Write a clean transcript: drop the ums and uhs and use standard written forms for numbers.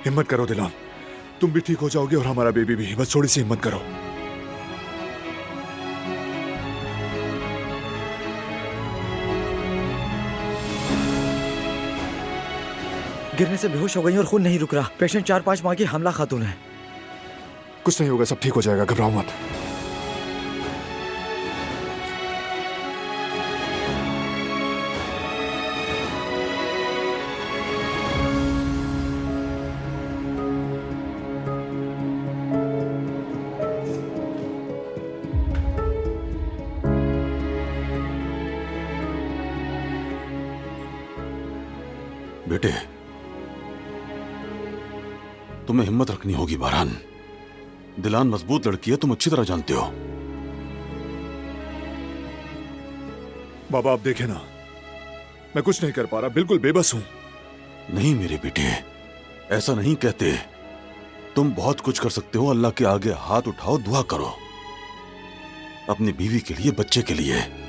हिम्मत करो दिलान, तुम भी ठीक हो जाओगे और हमारा बेबी भी। बस थोड़ी सी हिम्मत करो। गिरने से बेहोश हो गई और खून नहीं रुक रहा। पेशेंट 4-5 माह की हमला खातून है। कुछ नहीं होगा, सब ठीक हो जाएगा, घबराओ मत। बेटे, तुम्हें हिम्मत रखनी होगी बारहान। दिलान मजबूत लड़की है, तुम अच्छी तरह जानते हो। बाबा आप देखें ना, मैं कुछ नहीं कर पा रहा, बिल्कुल बेबस हूं। नहीं मेरे बेटे, ऐसा नहीं कहते। तुम बहुत कुछ कर सकते हो। अल्लाह के आगे हाथ उठाओ, दुआ करो अपनी बीवी के लिए, बच्चे के लिए।